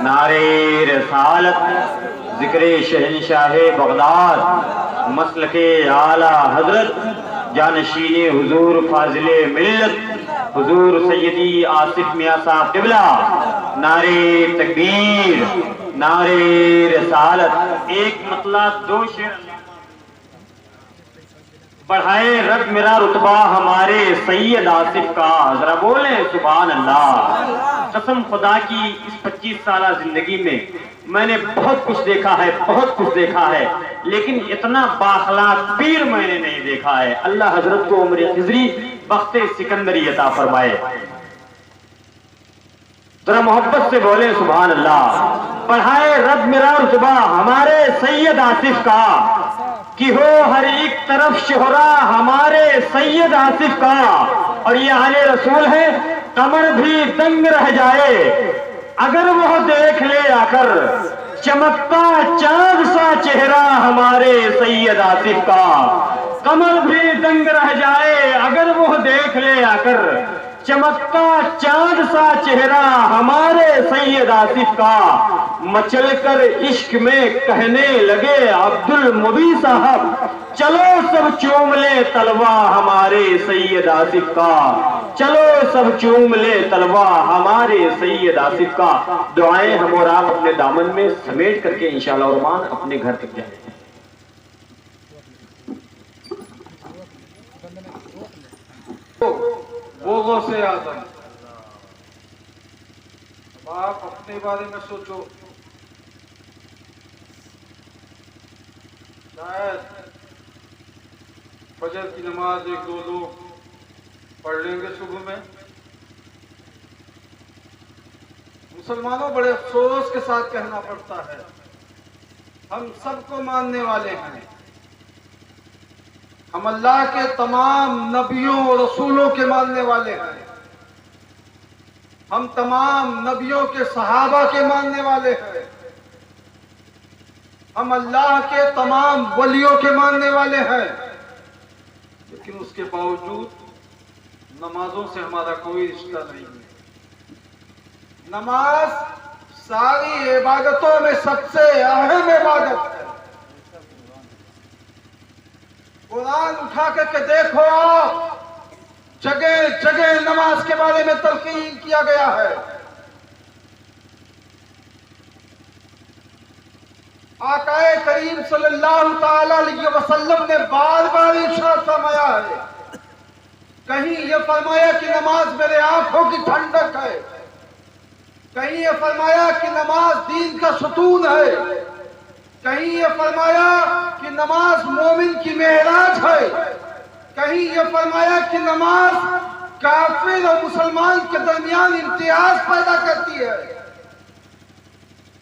نعرے رسالت، ذکر شہنشاہ بغداد، مسلک اعلی حضرت، جانشین حضور فاضل ملت حضور سیدی آصف میاں صاحب قبلہ، نعرے تکبیر، نعرے رسالت۔ ایک مطلع دو شعر بڑھائے رب میرا رتبہ ہمارے سید آصف کا، ذرا بولیں سبحان اللہ۔ قسم خدا کی اس 25 سالہ زندگی میں نے بہت کچھ دیکھا ہے، بہت کچھ دیکھا ہے، لیکن اتنا بااخلاق پیر میں نے نہیں دیکھا ہے۔ اللہ حضرت کو عمر خضری بخت سکندری عطا فرمائے۔ ذرا محبت سے بولیں سبحان اللہ۔ بڑھائے رب میرا رتبہ ہمارے سید آصف کا، کہ ہو ہر ایک طرف شہرا ہمارے سید آصف کا۔ اور یہ آل رسول ہے، کمر بھی دنگ رہ جائے اگر وہ دیکھ لے آ کر، چمکتا چاند سا چہرہ ہمارے سید آصف کا۔ کمر بھی دنگ رہ جائے اگر وہ دیکھ لے آ کر، چمکتا چاند سا چہرہ ہمارے سید آصف کا۔ مچل کر عشق میں کہنے لگے عبد المبی صاحب، چلو سب چوم لے طلبہ ہمارے سید آصف کا، چلو سب چوم لے طلبہ ہمارے سید آصف کا۔ دعائیں ہم اور آپ اپنے دامن میں سمیٹ کر کے انشاءاللہ الرحمن اپنے گھر تک جائیں۔ وہ غوث اعظم، اب آپ اپنے بارے میں سوچو، شاید فجر کی نماز ایک دو لوگ پڑھ لیں گے صبح میں۔ مسلمانوں بڑے افسوس کے ساتھ کہنا پڑتا ہے، ہم سب کو ماننے والے ہیں، ہم اللہ کے تمام نبیوں اور رسولوں کے ماننے والے ہیں، ہم تمام نبیوں کے صحابہ کے ماننے والے ہیں، ہم اللہ کے تمام ولیوں کے ماننے والے ہیں، لیکن اس کے باوجود نمازوں سے ہمارا کوئی رشتہ نہیں ہے۔ نماز ساری عبادتوں میں سب سے اہم عبادت ہے۔ قرآن اٹھا کر کے دیکھو، جگہ جگہ نماز کے بارے میں تلقین کیا گیا ہے۔ آقا کریم صلی اللہ تعالی علیہ وسلم نے بار بار ارشاد فرمایا ہے، کہیں یہ فرمایا کہ نماز میرے آنکھوں کی ٹھنڈک ہے، کہیں یہ فرمایا کہ نماز دین کا ستون ہے، کہیں یہ فرمایا کہ نماز مومن کی معراج ہے، کہیں یہ فرمایا کہ نماز کافر اور مسلمان کے درمیان امتیاز پیدا کرتی ہے،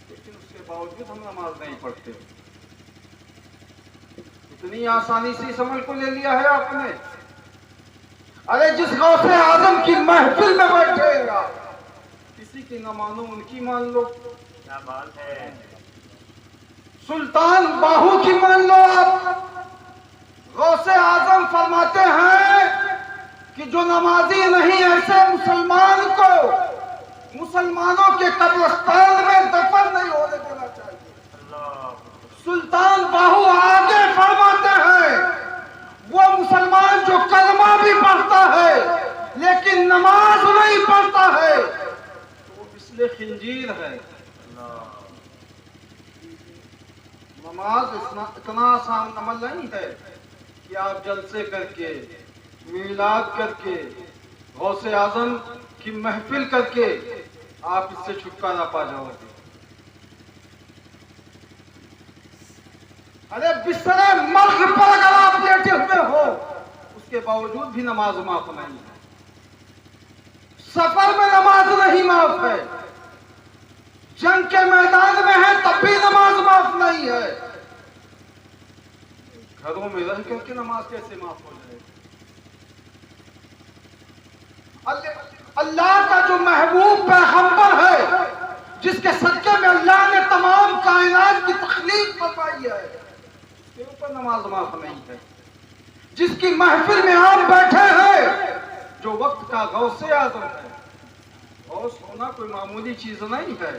لیکن اس کے باوجود ہم نماز نہیں پڑھتے۔ اتنی آسانی سے اس عمل کو لے لیا ہے آپ نے۔ ارے جس غوث اعظم کی محفل میں بیٹھے گا، کسی کی نہ مانو ان کی مان لو، کیا بات ہے۔ سلطان باہو کی مان لو آپ۔ غوث اعظم فرماتے ہیں کہ جو نمازی نہیں ایسے مسلمان کو مسلمانوں کے قبرستان میں دفن نہیں ہونے دینا چاہیے۔ سلطان باہو آگے فرماتے ہیں وہ مسلمان جو کلمہ بھی پڑھتا ہے لیکن نماز نہیں پڑھتا ہے تو وہ مثل خنزیر ہے۔ نماز اتنا آسان عمل نہیں ہے کہ آپ جلسے کر کے، میلاد کر کے، غوث اعظم کی محفل کر کے آپ اس سے چھٹکارا پا جاؤ گے۔ ارے بستر مرگ پر اگر آپ لیٹے ہوئے ہو، اس کے باوجود بھی نماز معاف نہیں ہے۔ سفر میں نماز نہیں معاف ہے، جنگ کے میدان میں ہے تب بھی نماز معاف نہیں ہے۔ گھروں میں رہ کر کے نماز کیسے معاف ہو جائے؟ اللہ کا جو محبوب پیغمبر ہے، جس کے صدقے میں اللہ نے تمام کائنات کی تخلیق فرمائی ہے، اس کے اوپر نماز معاف نہیں ہے۔ جس کی محفل میں آپ بیٹھے ہیں، جو وقت کا غوث اعظم ہے۔ غوث ہونا کوئی معمولی چیز نہیں ہے۔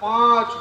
5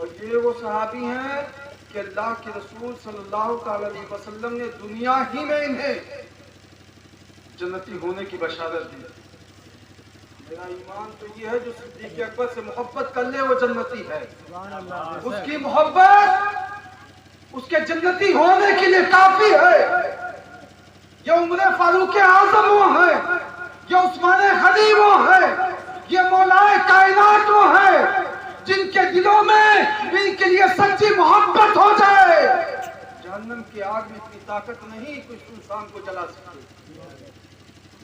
اور یہ وہ صحابی ہیں کہ اللہ کے رسول صلی اللہ تعالی علیہ وسلم نے دنیا ہی میں انہیں جنتی ہونے کی بشارت دی. میرا ایمان تو یہ ہے جو صدیق اکبر سے محبت کر لے وہ جنتی ہے. اس کی محبت اس کے جنتی ہونے کے لیے کافی ہے. یہ عمر فاروق اعظم وہ ہیں, یہ عثمان غنی وہ ہیں, یہ مولائے کائنات وہ ہیں جن کے دلوں میں ان کے لیے سچی محبت ہو جائے. جہنم کی آگ میں اتنی طاقت نہیں کہ اس انسان کو جلا سکے.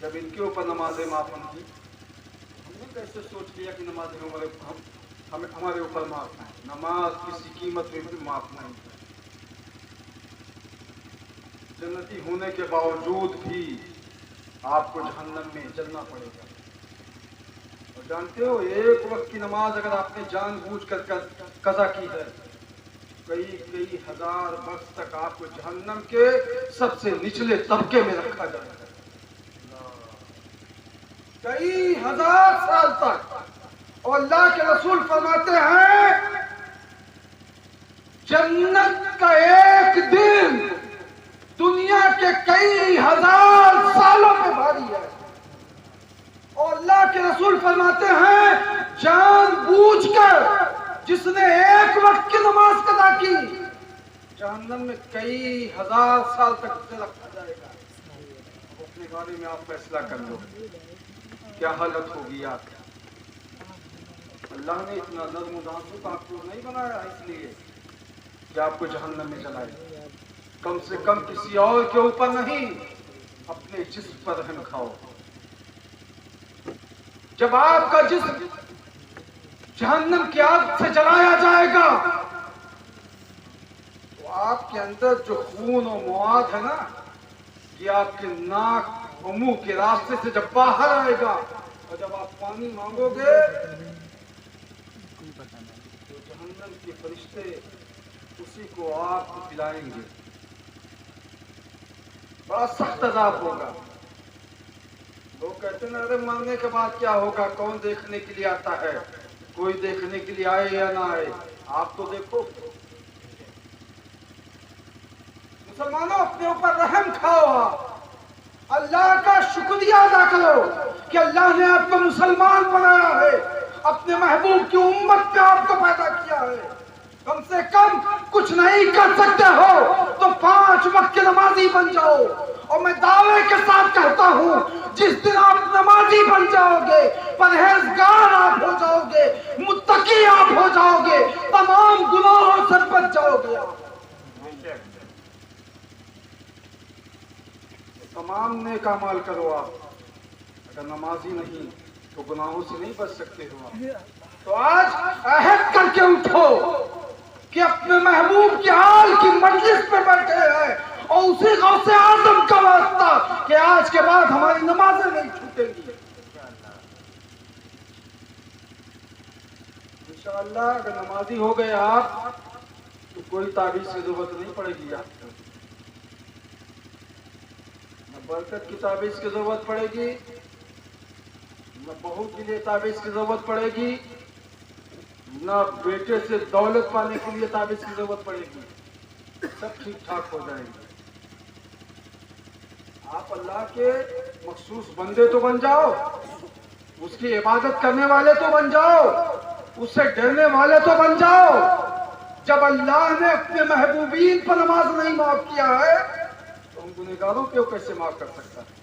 جب ان کے اوپر نمازیں معاف ہوں گی, ہم نے کیسے سوچ لیا کہ نمازیں ہمارے اوپر معاف ہیں؟ نماز کسی قیمت میں بھی معاف نہیں. جنتی ہونے کے باوجود بھی آپ کو جہنم میں جلنا پڑے گا. اور جانتے ہو, ایک وقت کی نماز اگر آپ نے جان بوجھ کر قضا کی ہے, کئی ہزار برس تک آپ کو جہنم کے سب سے نچلے طبقے میں رکھا جائے گا. کئی ہزار سال تک. اور اللہ کے رسول فرماتے ہیں جنت کا ایک دن دنیا کے کئی ہزار سالوں میں بھاری ہے. اور اللہ کے رسول فرماتے ہیں جان بوجھ کر جس نے ایک وقت کی نماز ادا کی, جہنم میں کئی ہزار سال تک اسے رکھا جائے گا. اب اپنے بارے میں آپ فیصلہ کر لو کیا حالت ہوگی آپ کا. اللہ نے اتنا نرم و نازک آپ کو نہیں بنایا اس لیے کہ آپ کو جہنم میں جلائے. کم سے کم کسی اور کے اوپر نہیں, اپنے جسم پر رحم کھاؤ. جب آپ کا جسم جہنم کی آگ سے جلایا جائے گا تو آپ کے اندر جو خون و مواد ہے نا, یہ آپ کے ناک و منہ کے راستے سے جب باہر آئے گا, اور جب آپ پانی مانگو گے تو جہنم کے فرشتے اسی کو آپ کو پلائیں گے. بڑا سخت عذاب ہوگا. لوگ کہتے ہیں ارے مرنے کے بعد کیا ہوگا, کون دیکھنے کے لیے آتا ہے. کوئی دیکھنے کے لیے آئے یا نہ آئے, آپ تو دیکھو. مسلمانوں اپنے اوپر رحم کھاؤ, اللہ کا شکریہ ادا کرو کہ اللہ نے آپ کو مسلمان بنایا ہے, اپنے محبوب کی امت میں آپ کو پیدا کیا ہے. کم سے کم کچھ نہیں کر سکتے ہو تو 5 وقت کے نمازی بن جاؤ. اور میں دعوے کے ساتھ کہتا ہوں جس دن آپ نمازی بن جاؤ گے, پرہیزگار آپ ہو جاؤ گے, متقی آپ ہو جاؤ گے, تمام گناہوں سے بچ جاؤ گے. تمام نیک اعمال کرو. آپ اگر نمازی نہیں تو گناہوں سے نہیں بچ سکتے ہو. تو آج عہد کر کے اٹھو کہ اپنے محبوب کی حال کی مجلس پہ بیٹھے ہیں, اور اسی غوث اعظم کا واسطہ کہ آج کے بعد ہماری نمازیں نہیں چھوٹیں گی. انشاءاللہ اگر نمازی ہو گئے آپ تو کوئی تعویذ کی ضرورت نہیں پڑے گی. آپ کو نہ برکت کی تعویذ کی ضرورت پڑے گی, نہ بہو کے لیے تعویذ کی ضرورت پڑے گی, نہ بیٹے سے دولت پانے کے لیے تعویذ کی ضرورت پڑے گی. سب ٹھیک ٹھاک ہو جائیں گے. آپ اللہ کے مخصوص بندے تو بن جاؤ, اس کی عبادت کرنے والے تو بن جاؤ, اس سے ڈرنے والے تو بن جاؤ. جب اللہ نے اپنے محبوبین پر نماز نہیں معاف کیا ہے تو ہم گنہگاروں کو کیسے معاف کر سکتا ہے.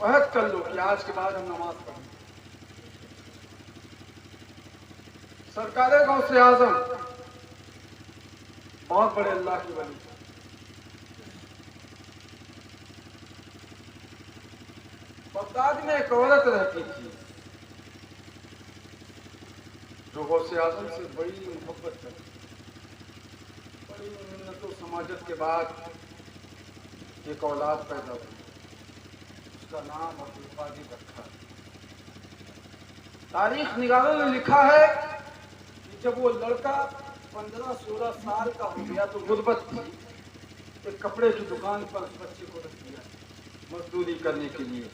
عہد کر لو کہ آج کے بعد ہم نماز پڑھیں. سرکار غوث اعظم بہت بڑے اللہ کی ولی. بغداد میں ایک عورت رہتی تھی جو غوث اعظم سے بڑی محبت کرتی. بڑی منت و سماجت کے بعد ایک اولاد پیدا ہوئی. اس کا نام عبد القادر رکھا. تاریخ نگاروں نے لکھا ہے کہ جب وہ لڑکا 15-16 سال کا ہو گیا تو غربت تھی. ایک کپڑے کی دکان پر اس بچے کو رکھ دیا مزدوری کرنے کے لیے.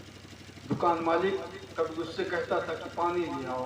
دکان مالک کبھی اس سے کہتا تھا کہ پانی لے آؤ,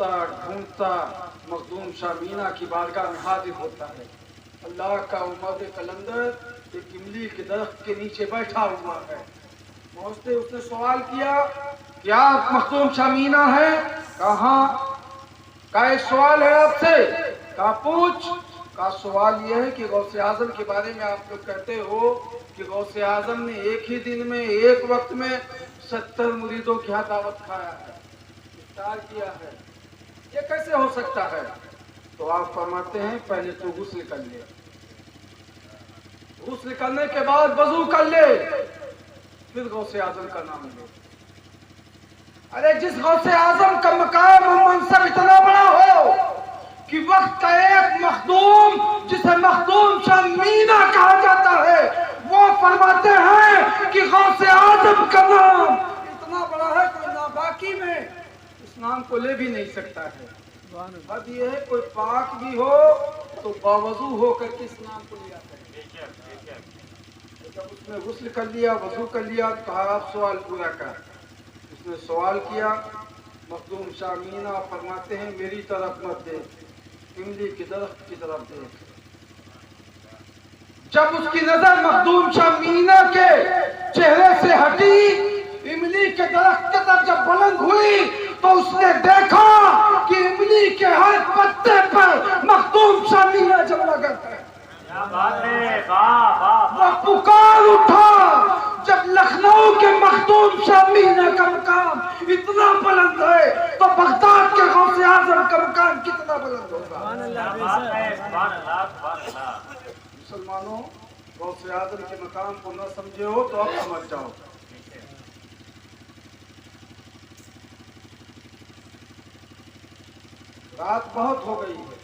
ڈھونڈتا ڈھونڈتا مخدوم شاہ مینا کی بارگاہ میں حاضر ہوتا ہے. اللہ کا امت قلندر ایک املی کے درخت کے نیچے بیٹھا ہوا ہے. پہنچتے اس نے سوال کیا کہ آپ مخدوم شاہ مینا ہے؟ کہاں کا ایک سوال ہے آپ سے. کہا پوچھ. کا سوال یہ ہے کہ غوث اعظم کے بارے میں آپ لوگ کہتے ہو کہ غوث اعظم نے ایک ہی دن میں ایک وقت میں 70 مریدوں کی یہاں دعوت کھایا ہے، افطار کیا ہے، یہ کیسے ہو سکتا ہے؟ تو آپ فرماتے ہیں پہلے تو غسل کر لے، غسل کرنے کے بعد وضو کر لے، پھر غوث اعظم کا نام لے. ارے جس غوث اعظم کا مقام و منصب اتنا بڑا ہو کہ وقت کا ایک مخدوم جسے مخدوم شاہ مینا کہا جاتا ہے، وہ فرماتے ہیں کہ غوث اعظم کا نام اتنا بڑا ہے کوئی ناباکی میں اس نام کو لے بھی نہیں سکتا ہے. بات یہ ہے کوئی پاک بھی ہو تو باوضو ہو کر کے اس نام کو لیا ہے. جب اس نے غسل کر لیا، وضو کر لیا، تو کہا آپ سوال پورا کر. اس نے سوال کیا. مخدوم شاہ مینا فرماتے ہیں میری طرف مت دیکھ، املی کی درخت کی طرف دیکھ. جب اس کی نظر مخدوم شاہ مینا کے چہرے سے ہٹی، املی کے درخت کی طرف جب بلند ہوئی تو اس نے دیکھا کہ املی کے ہر پتے پر مخدوم شاہ مینا جمع کرتا ہے. وہ پکار اٹھا. جب لکھنؤ کے مخدوم شاہ مینا کا مقام اتنا بلند ہے تو بغداد کے غوث اعظم کا مقام کتنا بلند ہوگا. مسلمانوں، غوث اعظم کے مقام کو نہ سمجھے ہو تو اب سمجھ جاؤ. رات بہت ہو گئی ہے،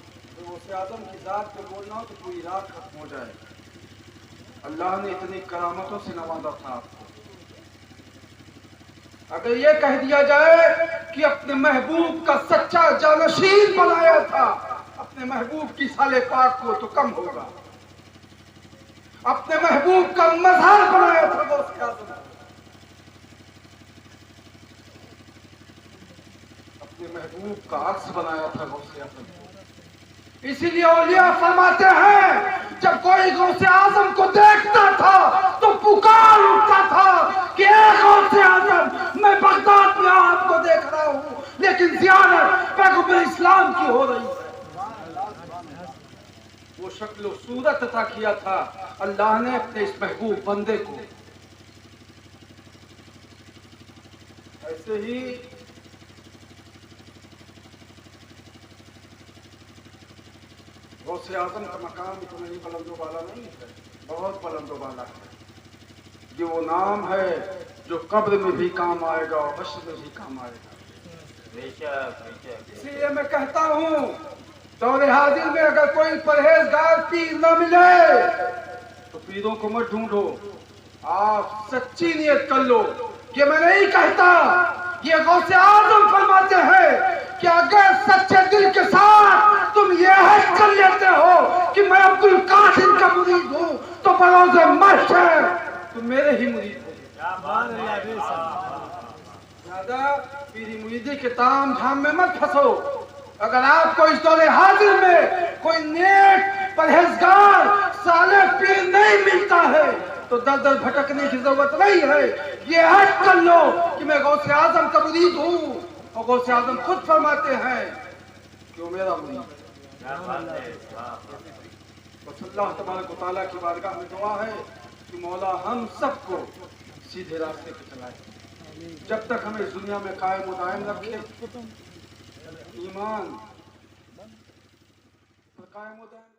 غوث اعظم کی ذات پہ بولنا ہو تو پوری رات ختم ہو جائے. اللہ نے اتنی کرامتوں سے نوازا تھا آپ کو. اگر یہ کہہ دیا جائے کہ اپنے محبوب کا سچا جانشین بنایا تھا اپنے محبوب کی سال پاک کو تو کم ہوگا. اپنے محبوب کا مظہر بنایا تھا غوث اعظم، اپنے محبوب کا عکس بنایا تھا غوث اعظم. اسی لیے اولیاء فرماتے ہیں جب کوئی غوث اعظم کو دیکھتا تھا تو پکار اٹھتا تھا کہ اے غوث اعظم میں بغداد میں آپ کو دیکھ رہا ہوں لیکن زیارت پیغمبر اسلام کی ہو رہی ہے. وہ شکل و صورت عطا کیا تھا اللہ نے اپنے اس محبوب بندے کو. ایسے ہی غوث اعظم کا مقام اتنا ہی بلند و بالا نہیں ہے، بہت بلند و بالا ہے. یہ وہ نام ہے جو قبر میں بھی کام آئے گا اور حشر میں بھی کام آئے گا. اسی لیے میں کہتا ہوں دور حاضر میں اگر کوئی پرہیزگار پیر نہ ملے تو پیروں کو مت ڈھونڈو، آپ سچی نیت کر لو. یہ میں نہیں کہتا، یہ غوث اعظم فرماتے ہیں کہ اگر سچے دل کے ساتھ تم یہ حج کر لیتے ہو کہ میں عبد القادر کا مرید ہوں تو بروز محشر تم میرے ہی مرید ہو. زیادہ پیری مریدی کے تام جھام میں مت پھنسو. اگر آپ کو اس دور حاضر میں کوئی نیک پرہیزگار صالح پیر نہیں ملتا ہے تو در در بھٹکنے کی ضرورت نہیں ہے. یہ حج کر لو کہ میں غوث اعظم کا مرید ہوں اور غوث اعظم خود فرماتے ہیں کہ وہ میرا مرید ہے. بس اللہ تبارک و تعالیٰ کی بارگاہ میں دعا ہے کہ مولا ہم سب کو سیدھے راستے پہ چلائے، جب تک ہمیں اس دنیا میں قائم و دائم رکھے، ایمان پر قائم و دائم